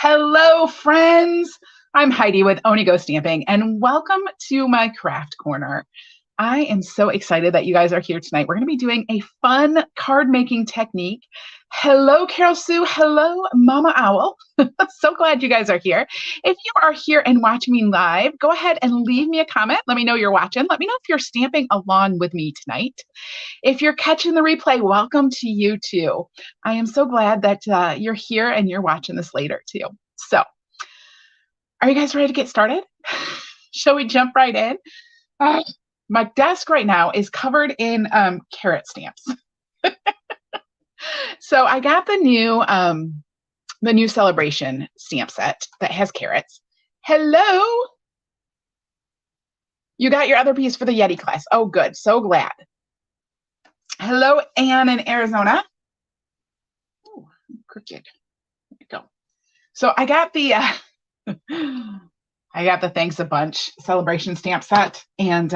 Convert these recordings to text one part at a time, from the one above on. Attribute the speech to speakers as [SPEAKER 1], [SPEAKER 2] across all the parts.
[SPEAKER 1] Hello, friends. I'm Heidi with Onigo Stamping, and welcome to my craft corner. I am so excited that you guys are here tonight. We're going to be doing a fun card making technique. Hello, Carol Sue. Hello, Mama Owl. So glad you guys are here. If you are here and watching me live, go ahead and leave me a comment. Let me know you're watching. Let me know if you're stamping along with me tonight. If you're catching the replay, welcome to you too. I am so glad that you're here and you're watching this later too. So, are you guys ready to get started? Shall we jump right in? My desk right now is covered in carrot stamps. So I got the new celebration stamp set that has carrots. Hello. You got your other piece for the Yeti class. Oh, good. So glad. Hello, Anne in Arizona. Oh, crooked. There we go. So I got the Thanks a Bunch celebration stamp set, and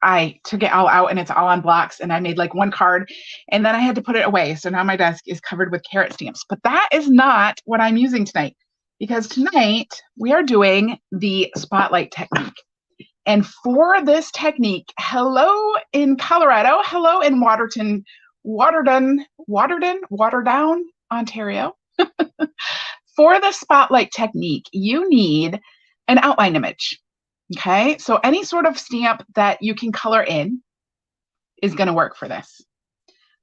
[SPEAKER 1] I took it all out, and it's all on blocks, and I made like one card, and then I had to put it away. So now my desk is covered with carrot stamps, but that is not what I'm using tonight, because tonight we are doing the spotlight technique. And for this technique, hello in Colorado, hello in Waterdown, Ontario. For the spotlight technique, you need an outline image. Okay, so any sort of stamp that you can color in is going to work for this.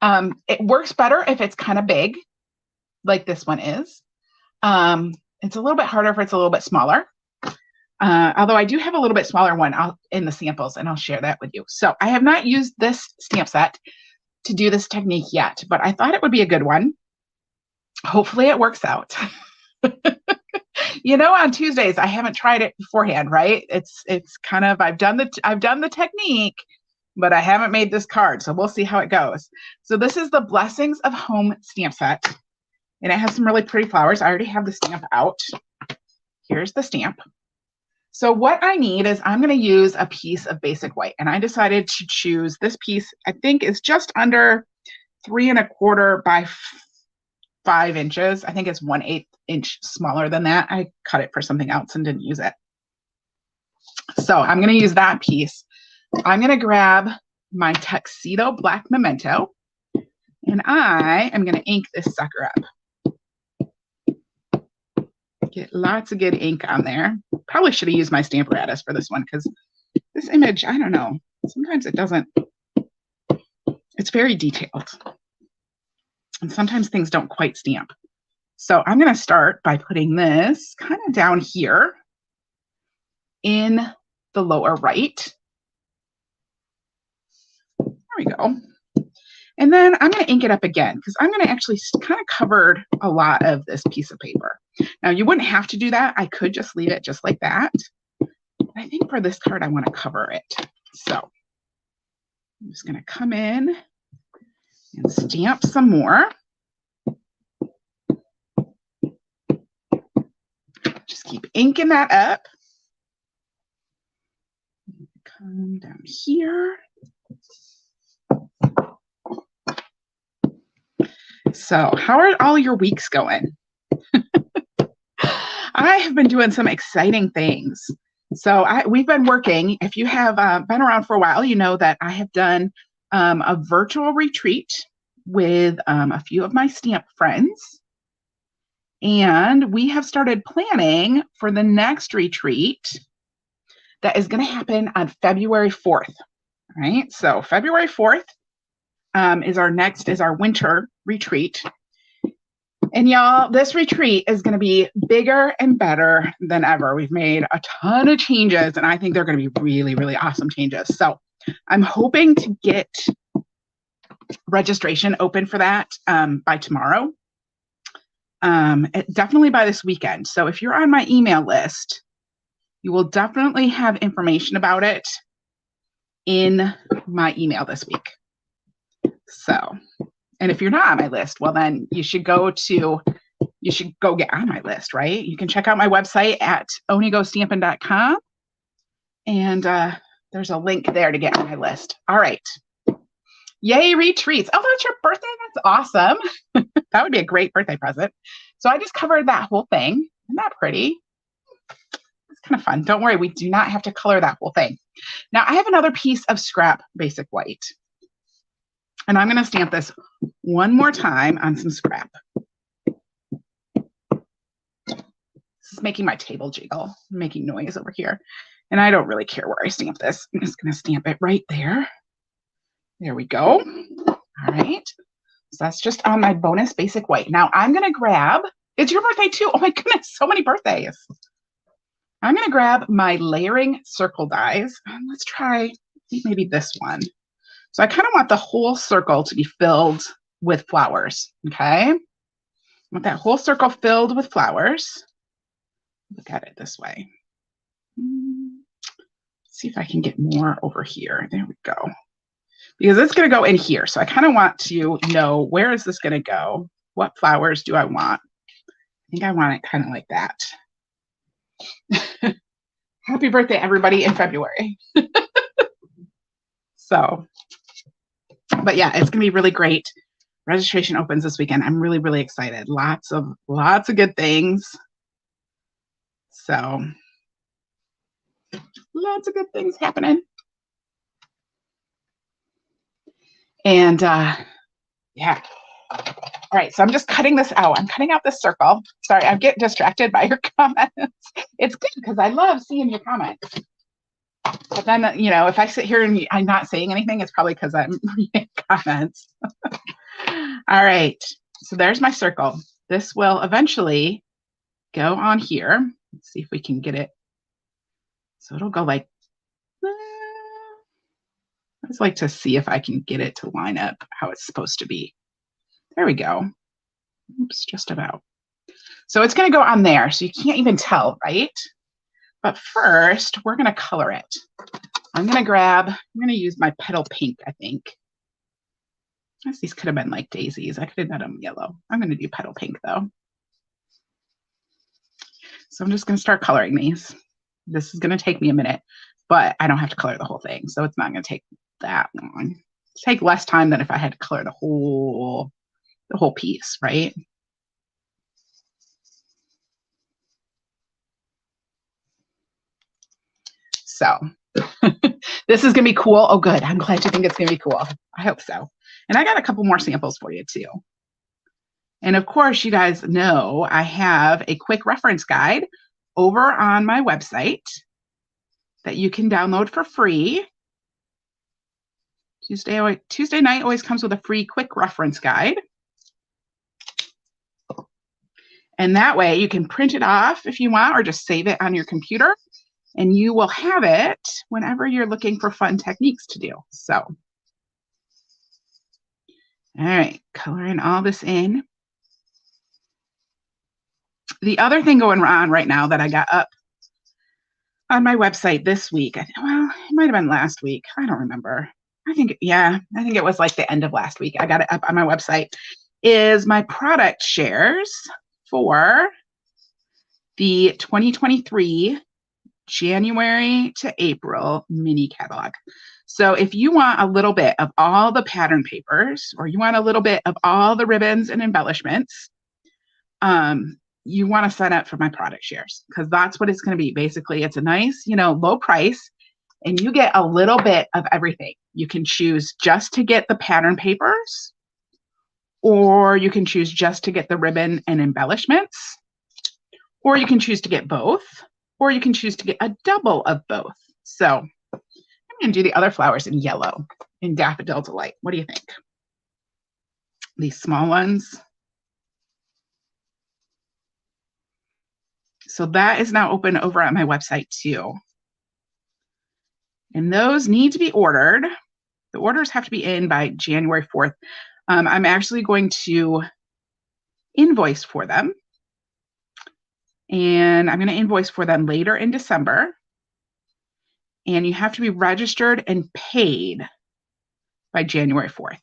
[SPEAKER 1] It works better if it's kind of big, like this one is. It's a little bit harder if it's a little bit smaller. Although I do have a little bit smaller one in the samples, and I'll share that with you. So I have not used this stamp set to do this technique yet, but I thought it would be a good one. Hopefully it works out. You know, on Tuesdays, I haven't tried it beforehand, right? It's kind of, I've done the technique, but I haven't made this card. So we'll see how it goes. So this is the Blessings of Home stamp set, and it has some really pretty flowers. I already have the stamp out. Here's the stamp. So what I need is I'm going to use a piece of basic white, and I decided to choose this piece. I think is just under 3 1/4 by 5 inches. I think it's 1/8 inch smaller than that. I cut it for something else and didn't use it. So I'm going to use that piece. I'm going to grab my tuxedo black memento, and I am going to ink this sucker up. Get lots of good ink on there. Probably should have used my Stamparatus for this one, because this image, I don't know, sometimes it doesn't, it's very detailed. And sometimes things don't quite stamp. So I'm going to start by putting this kind of down here in the lower right. There we go. And then I'm going to ink it up again, because I'm going to actually kind of cover a lot of this piece of paper. Now, you wouldn't have to do that. I could just leave it just like that. But I think for this card, I want to cover it. So I'm just going to come in and stamp some more. Just keep inking that up. Come down here. So how are all your weeks going? I have been doing some exciting things. So we've been working. If you have been around for a while, you know that I have done a virtual retreat with a few of my stamp friends. And we have started planning for the next retreat that is going to happen on February 4th. All right, so February 4th is our winter retreat. And y'all, this retreat is going to be bigger and better than ever. We've made a ton of changes, and I think they're going to be really, really awesome changes. So I'm hoping to get registration open for that by tomorrow. Definitely by this weekend. So if you're on my email list, you will definitely have information about it in my email this week. So, and if you're not on my list, well, then you should go get on my list, right? You can check out my website at onigostampin.com, and there's a link there to get on my list. All right. Yay, retreats. Oh, that's your birthday? That's awesome. That would be a great birthday present. So I just covered that whole thing Isn't that pretty? It's kind of fun. Don't worry, we do not have to color that whole thing. Now I have another piece of scrap basic white. And I'm going to stamp this one more time on some scrap. This is making my table jiggle, making noise over here. And I don't really care where I stamp this. I'm just going to stamp it right there. There we go. All right. So that's just on my bonus basic white. Now I'm going to grab, it's your birthday too. Oh my goodness, so many birthdays. I'm going to grab my layering circle dies. Let's try maybe this one. So I kind of want the whole circle to be filled with flowers, okay? I want that whole circle filled with flowers. Look at it this way. Let's see if I can get more over here. There we go. Because it's going to go in here. So I kind of want to know, where is this going to go? What flowers do I want? I think I want it kind of like that. Happy birthday, everybody, in February. So, but yeah, it's going to be really great. Registration opens this weekend. I'm really, really excited. Lots of good things. So, lots of good things happening. And yeah. All right, so I'm just cutting this out. I'm cutting out this circle. Sorry, I get distracted by your comments. It's good because I love seeing your comments. But then, you know, if I sit here and I'm not saying anything, it's probably because I'm reading comments. All right, so there's my circle. This will eventually go on here. Let's see if we can get it. So it'll go like, I just like to see if I can get it to line up how it's supposed to be. There we go. Oops, just about. So it's going to go on there, so you can't even tell, right? But first, we're going to color it. I'm going to use my petal pink, I think. I guess these could have been like daisies. I could have done them yellow. I'm going to do petal pink, though. So I'm just going to start coloring these. This is going to take me a minute, but I don't have to color the whole thing, so it's not going to take that long. It'll take less time than if I had to color the whole piece, right? So this is going to be cool. Oh, good. I'm glad you think it's going to be cool. I hope so. And I got a couple more samples for you too. And of course, you guys know I have a quick reference guide over on my website that you can download for free. Tuesday night always comes with a free quick reference guide. And that way you can print it off if you want, or just save it on your computer, and you will have it whenever you're looking for fun techniques to do. So, all right, coloring all this in. The other thing going on right now that I got up on my website this week, well, it might have been last week. I don't remember. I think it was like the end of last week. I got it up on my website, is my product shares for the 2023 January to April mini catalog. So if you want a little bit of all the pattern papers, or you want a little bit of all the ribbons and embellishments, you want to sign up for my product shares, because that's what it's going to be. Basically, it's a nice, low price, and you get a little bit of everything. You can choose just to get the pattern papers, or you can choose just to get the ribbon and embellishments, or you can choose to get both, or you can choose to get a double of both. So I'm going to do the other flowers in yellow, in Daffodil Delight. What do you think? These small ones. So that is now open over at my website too. And those need to be ordered. The orders have to be in by January 4th. I'm actually going to invoice for them. And I'm going to invoice for them later in December. And you have to be registered and paid by January 4th.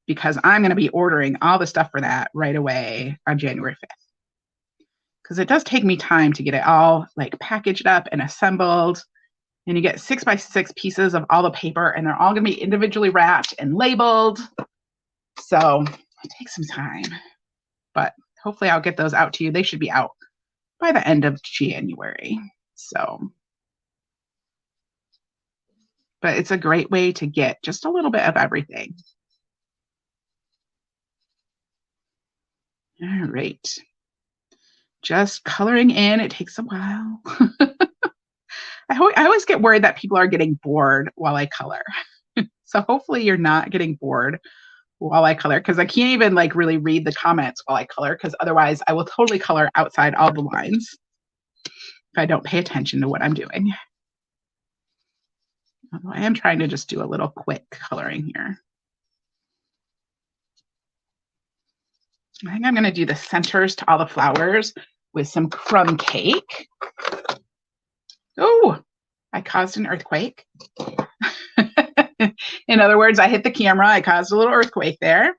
[SPEAKER 1] Because I'm going to be ordering all the stuff for that right away on January 5th. Because it does take me time to get it all like packaged up and assembled. And you get 6x6 pieces of all the paper, and they're all going to be individually wrapped and labeled. So it takes some time, but hopefully I'll get those out to you. They should be out by the end of January. So, but it's a great way to get just a little bit of everything. All right. Just coloring in. It takes a while. I always get worried that people are getting bored while I color. So hopefully you're not getting bored while I color, because I can't even like really read the comments while I color, because otherwise I will totally color outside all the lines if I don't pay attention to what I'm doing. Although I am trying to just do a little quick coloring here. I think I'm going to do the centers to all the flowers with some crumb cake. Oh, I caused an earthquake. In other words, I hit the camera. I caused a little earthquake there.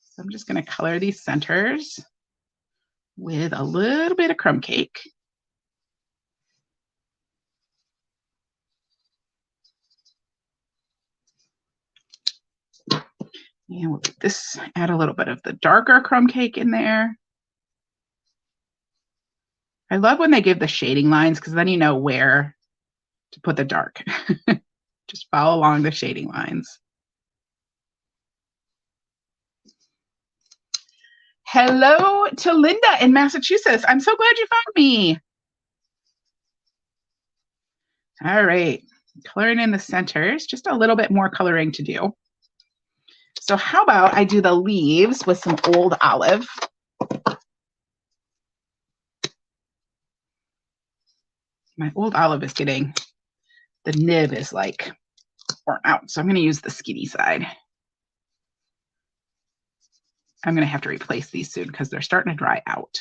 [SPEAKER 1] So I'm just going to color these centers with a little bit of crumb cake. And we'll get this, add a little bit of the darker crumb cake in there. I love when they give the shading lines, because then you know where to put the dark. Just follow along the shading lines. Hello to Linda in Massachusetts. I'm so glad you found me. All right, coloring in the centers, just a little bit more coloring to do. So how about I do the leaves with some old olive. My old olive is getting, the nib is like worn out, so I'm going to use the skinny side. I'm going to have to replace these soon because they're starting to dry out.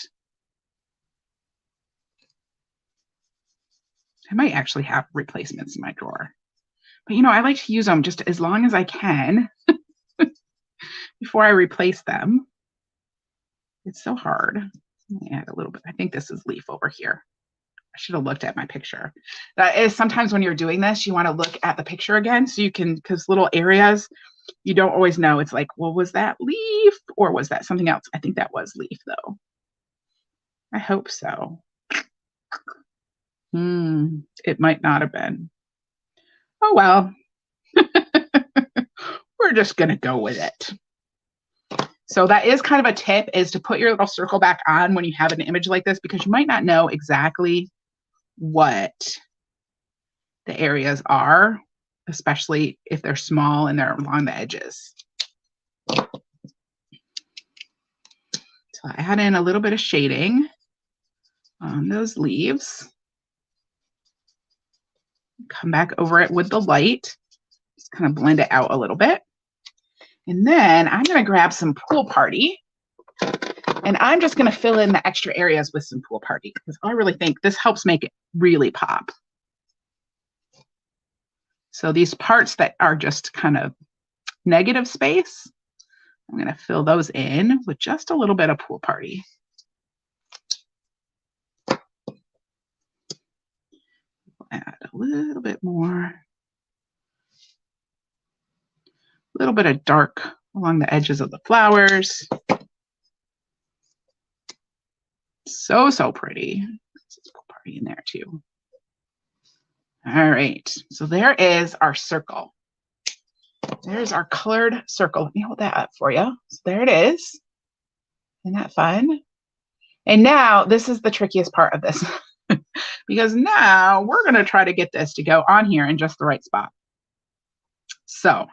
[SPEAKER 1] I might actually have replacements in my drawer. But, you know, I like to use them just as long as I can before I replace them. It's so hard. Let me add a little bit. I think this is leaf over here. I should have looked at my picture. That is, sometimes when you're doing this, you want to look at the picture again so you can, because little areas, you don't always know. It's like, well, was that leaf or was that something else? I think that was leaf though. I hope so. It might not have been. Oh, well, we're just going to go with it. So that is kind of a tip, is to put your little circle back on when you have an image like this, because you might not know exactly what the areas are, especially if they're small and they're along the edges. So I add in a little bit of shading on those leaves. Come back over it with the light. Just kind of blend it out a little bit. And then I'm going to grab some Pool Party. And I'm just going to fill in the extra areas with some Pool Party, because I really think this helps make it really pop. So these parts that are just kind of negative space, I'm going to fill those in with just a little bit of Pool Party. Add a little bit more. A little bit of dark along the edges of the flowers. So pretty. Let's Pool Party in there too. All right, so there is our circle. There's our colored circle. Let me hold that up for you. So there it is. Isn't that fun? And now this is the trickiest part of this, because now we're going to try to get this to go on here in just the right spot. So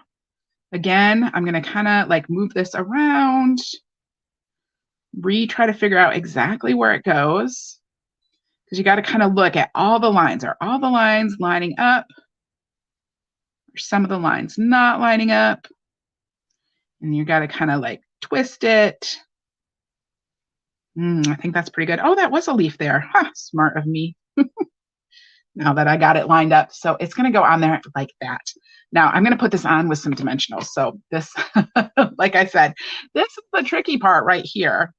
[SPEAKER 1] again, I'm going to kind of like move this around, try to figure out exactly where it goes, because you got to kind of look at all the lines. Are all the lines lining up? Are some of the lines not lining up? And you got to kind of like twist it. I think that's pretty good. Oh, that was a leaf there. Huh, smart of me. Now that I got it lined up. So it's going to go on there like that. Now I'm going to put this on with some dimensionals. So this, like I said, this is the tricky part right here.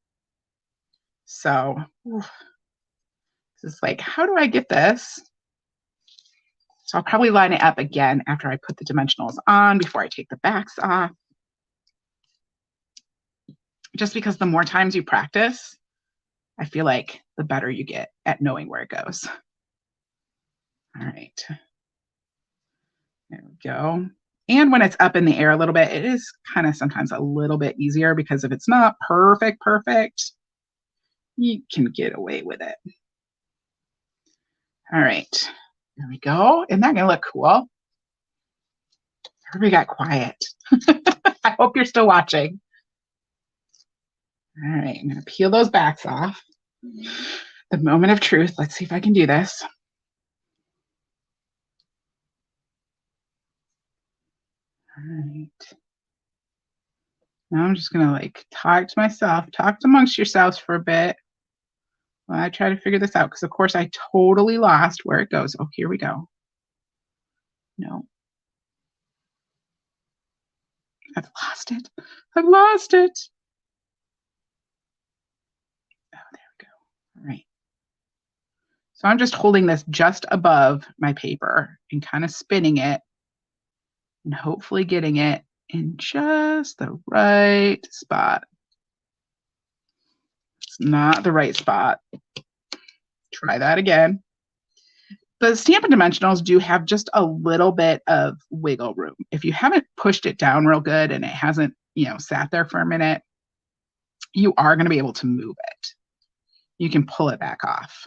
[SPEAKER 1] So this is like, how do I get this? So I'll probably line it up again after I put the dimensionals on, before I take the backs off. just because the more times you practice, I feel like the better you get at knowing where it goes. All right. There we go. And when it's up in the air a little bit, it is kind of sometimes a little bit easier because if it's not perfect, you can get away with it. All right, there we go. Isn't that gonna look cool? Everybody got quiet. I hope you're still watching. All right, I'm gonna peel those backs off. The moment of truth. Let's see if I can do this. All right. Now I'm just gonna like talk to myself, talk amongst yourselves for a bit while I try to figure this out, because of course I totally lost where it goes. Oh, here we go. No. I've lost it. I've lost it. Oh, there we go. All right. So I'm just holding this just above my paper and kind of spinning it and hopefully getting it in just the right spot. It's not the right spot. Try that again. The Stampin' Dimensionals do have just a little bit of wiggle room. If you haven't pushed it down real good and it hasn't, sat there for a minute, you are going to be able to move it. You can pull it back off,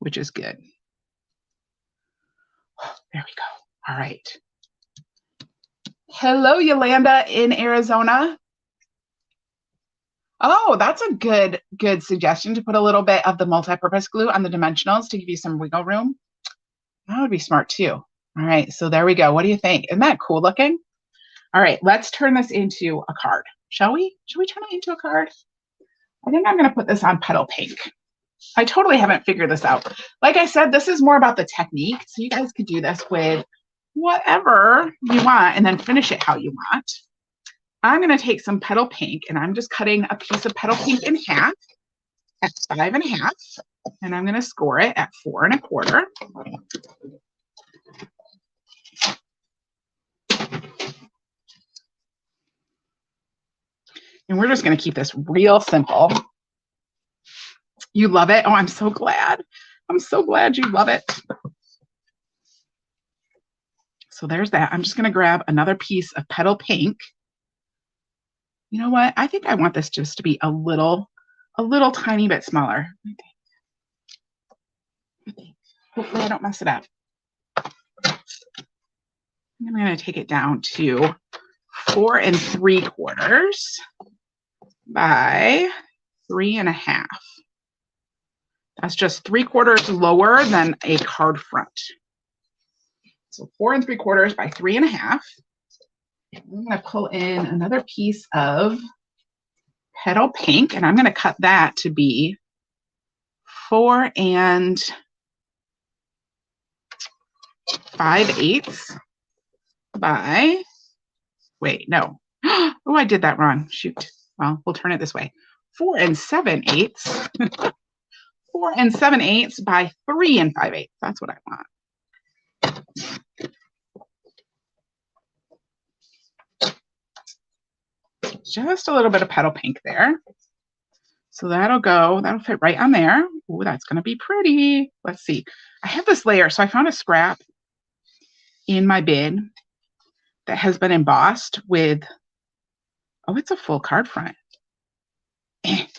[SPEAKER 1] which is good. There we go. All right. Hello, Yolanda in Arizona. Oh, that's a good suggestion to put a little bit of the multi-purpose glue on the dimensionals to give you some wiggle room. That would be smart too. All right, so there we go. What do you think? Isn't that cool looking? All right, let's turn this into a card. Shall we? Should we turn it into a card? I think I'm going to put this on petal pink. I totally haven't figured this out. Like I said, this is more about the technique. So you guys could do this with whatever you want and then finish it how you want. I'm going to take some petal pink and I'm just cutting a piece of petal pink in half at 5 1/2. And I'm going to score it at 4 1/4. And we're just going to keep this real simple. You love it? Oh, I'm so glad. I'm so glad you love it. So there's that. I'm just going to grab another piece of petal pink. You know what? I think I want this just to be a little tiny bit smaller. Hopefully I don't mess it up. I'm going to take it down to 4 3/4 by 3 1/2. That's just 3/4 lower than a card front. So 4 3/4 by 3 1/2. I'm going to pull in another piece of petal pink, and I'm going to cut that to be 4 5/8 by, wait, no. Oh, I did that wrong. Shoot. Well, we'll turn it this way. 4 7/8. 4 7/8 by 3 5/8. That's what I want. Just a little bit of petal pink there. So that'll fit right on there. Oh, that's going to be pretty. Let's see. I have this layer. So I found a scrap in my bin that has been embossed with, oh, it's a full card front.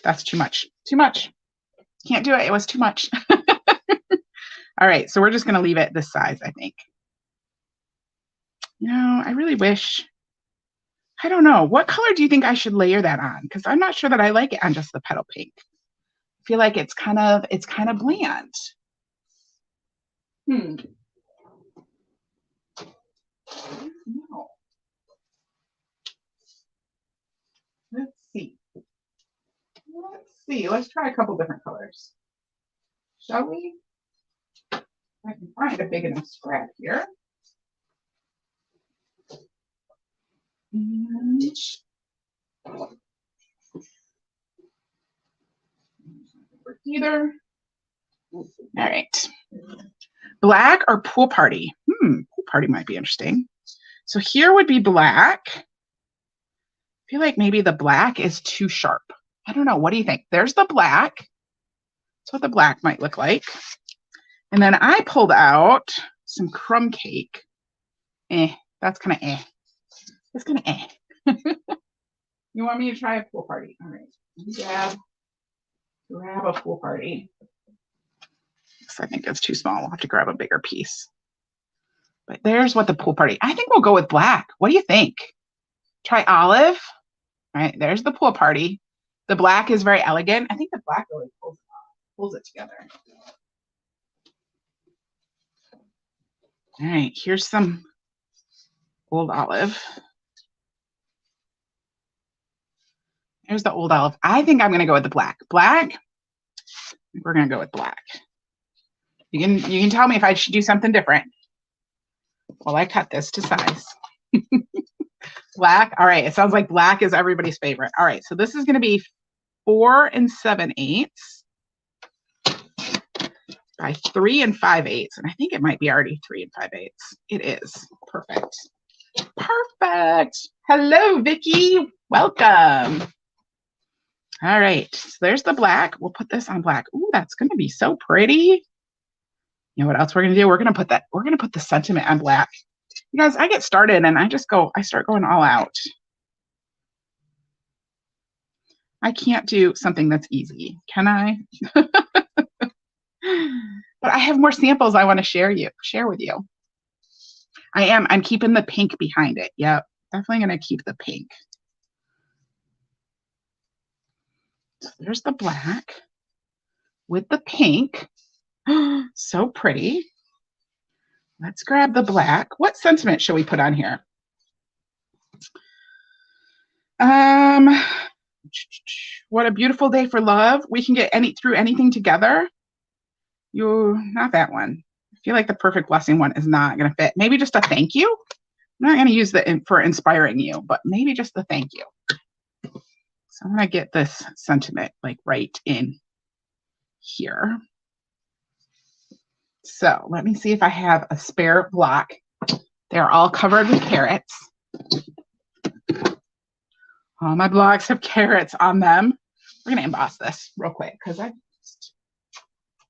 [SPEAKER 1] That's too much. Too much. Can't do it. It was too much. All right. So we're just going to leave it this size, I think. I really wish, I don't know. What color do you think I should layer that on? Because I'm not sure that I like it on just the petal pink. I feel like it's kind of bland. No. Let's see. Let's try a couple different colors. Shall we? I can find a big enough scrap here. And either. All right. Black or pool party? Pool party might be interesting. So here would be black. feel like maybe the black is too sharp. I don't know. What do you think? There's the black. That's what the black might look like. And then I pulled out some crumb cake. That's kind of It's kind of You want me to try a pool party? All right. Grab a pool party. I think it's too small. We'll have to grab a bigger piece. But there's what the pool party. I think we'll go with black. What do you think? Try olive. All right, there's the pool party. The black is very elegant. I think the black really pulls it together. All right, here's some old olive. There's the old olive. I think I'm going to go with the black. Black. We're going to go with black. You can tell me if I should do something different. Well, I cut this to size. Black. All right. It sounds like black is everybody's favorite. All right. So this is going to be 4 7/8 by 3 5/8. And I think it might be already 3 5/8. It is. Perfect. Perfect. Hello, Vicki. Welcome. All right. So there's the black. We'll put this on black. Ooh, that's going to be so pretty. You know what else we're going to do? We're going to put the sentiment on black. You guys, I get started and I start going all out. I can't do something that's easy, can I? But I have more samples I want to share with you. I'm keeping the pink behind it. Yep, definitely going to keep the pink. So there's the black with the pink. So pretty. Let's grab the black. What sentiment should we put on here? What a beautiful day for love. We can get through anything together. Not that one. I feel like the perfect blessing one is not going to fit. Maybe just a thank you. I'm not going to use the for inspiring you, but maybe just the thank you. So I'm going to get this sentiment like right in here. So let me see if I have a spare block. They're all covered with carrots. All my blocks have carrots on them. We're going to emboss this real quick because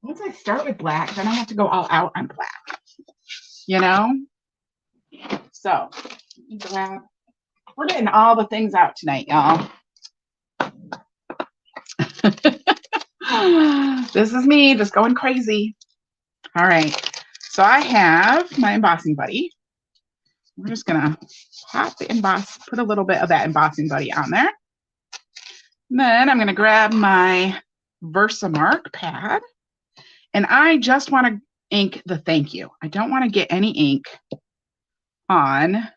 [SPEAKER 1] once I start with black, then I have to go all out on black, you know? So we're getting all the things out tonight, y'all. This is me just going crazy. All right. So I have my embossing buddy. We're just going to put a little bit of that embossing buddy on there. And then I'm going to grab my Versamark pad. And I just want to ink the thank you. I don't want to get any ink on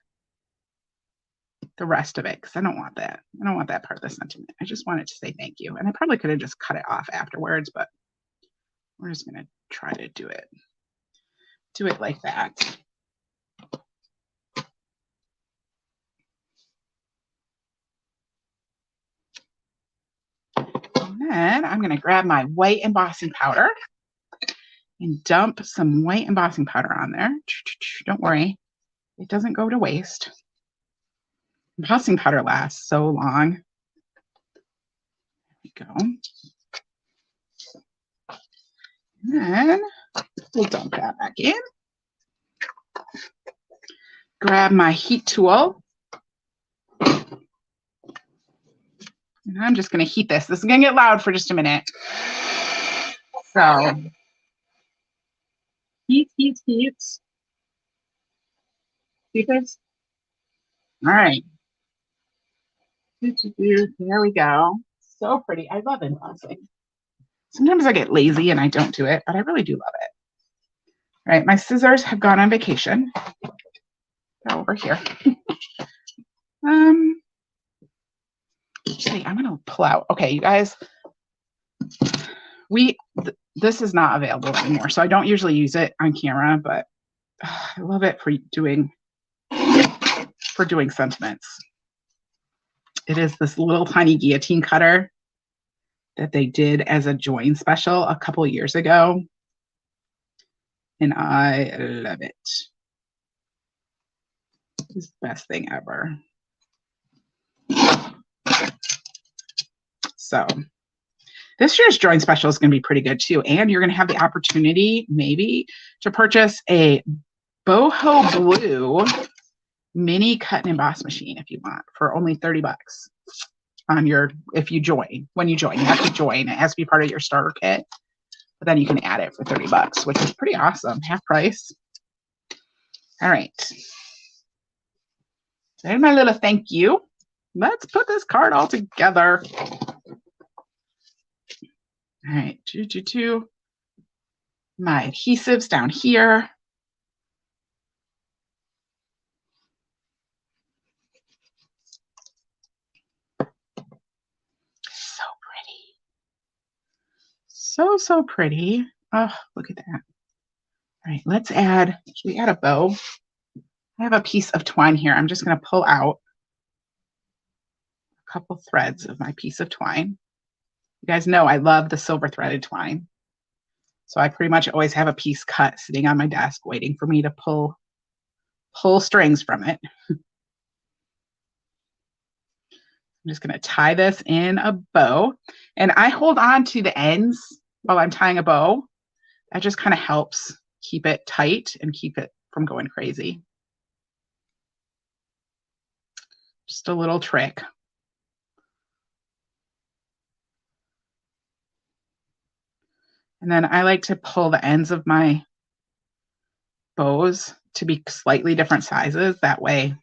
[SPEAKER 1] the rest of it because I don't want that. I don't want that part of the sentiment. I just want it to say thank you. And I probably could have just cut it off afterwards, but we're just going to try to do it like that. And then I'm going to grab my white embossing powder and dump some white embossing powder on there. Don't worry, it doesn't go to waste. Embossing powder lasts so long. There we go. And then we'll dump that back in. Grab my heat tool. And I'm just going to heat this. This is going to get loud for just a minute. So heat. See this? All right. There we go. So pretty. I love embossing. Sometimes I get lazy and I don't do it, but I really do love it. All right, my scissors have gone on vacation. They're over here. Actually, I'm gonna pull out. Okay, you guys, this is not available anymore, so I don't usually use it on camera, but I love it for doing sentiments. It is this little tiny guillotine cutter that they did as a join special a couple of years ago. And I love it. It's the best thing ever. So this year's drawing special is going to be pretty good too. And you're going to have the opportunity maybe to purchase a boho blue mini cut and emboss machine if you want for only 30 bucks on your, if you join, when you join, you have to join. It has to be part of your starter kit, but then you can add it for 30 bucks, which is pretty awesome. Half price. All right. There's my little thank you. Let's put this card all together. All right, my adhesives down here. So pretty. So pretty. Oh, look at that. All right, let's add, should we add a bow? I have a piece of twine here. I'm just going to pull out a couple threads of my piece of twine. You guys know I love the silver threaded twine. So I pretty much always have a piece cut sitting on my desk waiting for me to pull strings from it. I'm just going to tie this in a bow. And I hold on to the ends while I'm tying a bow. That just kind of helps keep it tight and keep it from going crazy. Just a little trick. And then I like to pull the ends of my bows to be slightly different sizes. That way,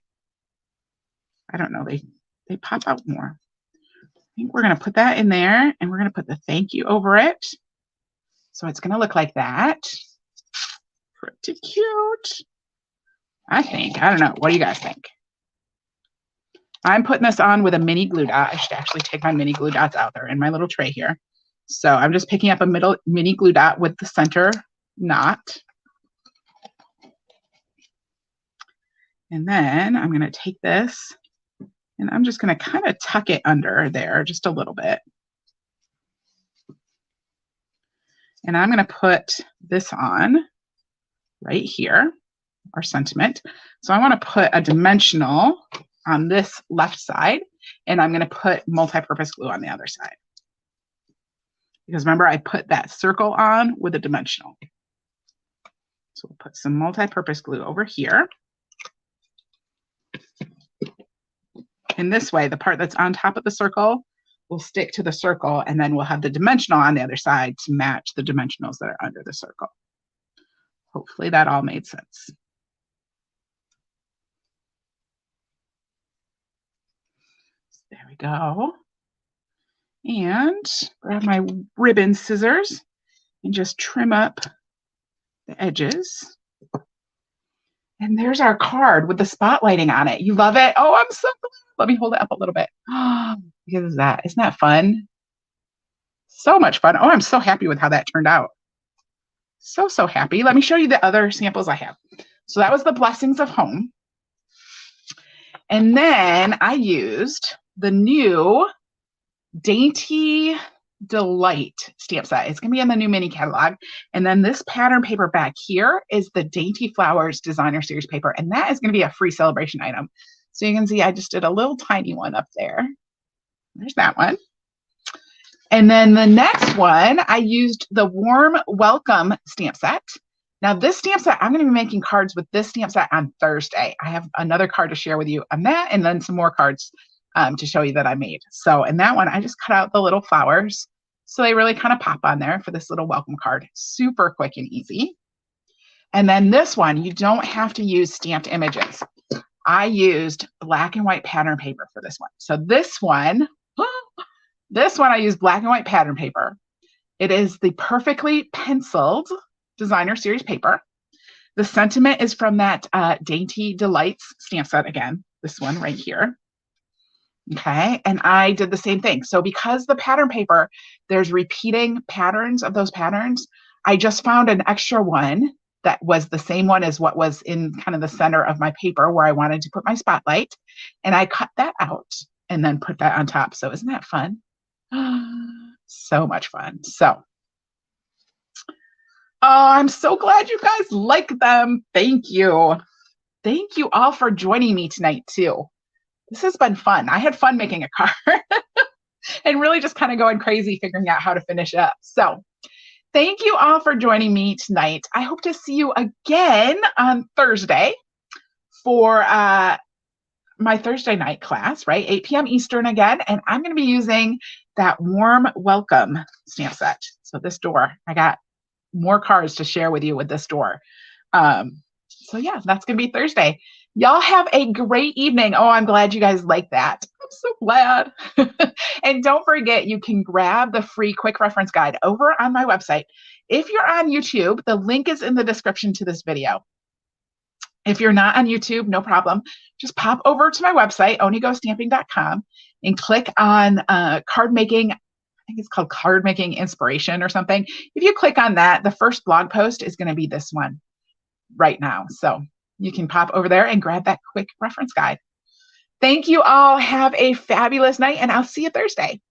[SPEAKER 1] I don't know, they pop out more. I think we're going to put that in there and we're going to put the thank you over it. So it's going to look like that. Pretty cute. I think. I don't know. What do you guys think? I'm putting this on with a mini glue dot. I should actually take my mini glue dots out there in my little tray here. So I'm just picking up a mini glue dot with the center knot. And then I'm going to take this and I'm just going to kind of tuck it under there just a little bit. And I'm going to put this on right here, our sentiment. So I want to put a dimensional on this left side, and I'm going to put multi-purpose glue on the other side. Because remember, I put that circle on with a dimensional. So we'll put some multi-purpose glue over here. And this way, the part that's on top of the circle will stick to the circle, and then we'll have the dimensional on the other side to match the dimensionals that are under the circle. Hopefully that all made sense. There we go. And grab my ribbon scissors and just trim up the edges. And there's our card with the spotlighting on it. You love it? Oh, I'm so glad. Let me hold it up a little bit. Because of that. Isn't that fun? So much fun. Oh, I'm so happy with how that turned out. So happy. Let me show you the other samples I have. So that was the Blessings of Home. And then I used the new Dainty Delight stamp set. It's going to be in the new mini catalog. And then this pattern paper back here is the Dainty Flowers Designer Series paper. And that is going to be a free celebration item. So you can see I just did a little tiny one up there. There's that one. And then the next one, I used the Warm Welcome stamp set. Now this stamp set, I'm going to be making cards with this stamp set on Thursday. I have another card to share with you on that, and then some more cards to show you that I made. So in that one, I just cut out the little flowers so they really kind of pop on there for this little welcome card. Super quick and easy. And then this one, you don't have to use stamped images. I used black and white pattern paper for this one. So this one I used black and white pattern paper. It is the perfectly penciled Designer Series paper. The sentiment is from that Dainty Delights stamp set again, this one right here. Okay, and I did the same thing. So because the pattern paper, there's repeating patterns of those patterns, I just found an extra one that was the same one as what was in kind of the center of my paper where I wanted to put my spotlight. And I cut that out and then put that on top. So isn't that fun? So much fun. So, oh, I'm so glad you guys like them. Thank you. Thank you all for joining me tonight too. This has been fun. I had fun making a card. and really just kind of going crazy figuring out how to finish up. So thank you all for joining me tonight. I hope to see you again on Thursday for my Thursday night class, right? 8 p.m. Eastern again. And I'm going to be using that warm welcome stamp set. So this door, I got more cards to share with you with this door. So yeah, that's going to be Thursday. Y'all have a great evening. Oh, I'm glad you guys like that. I'm so glad. And don't forget, you can grab the free quick reference guide over on my website. If you're on YouTube, the link is in the description to this video. If you're not on YouTube, no problem. Just pop over to my website, onigostamping.com, and click on card making. I think it's called Card Making Inspiration or something. If you click on that, the first blog post is going to be this one right now. So you can pop over there and grab that quick reference guide. Thank you all. Have a fabulous night, and I'll see you Thursday.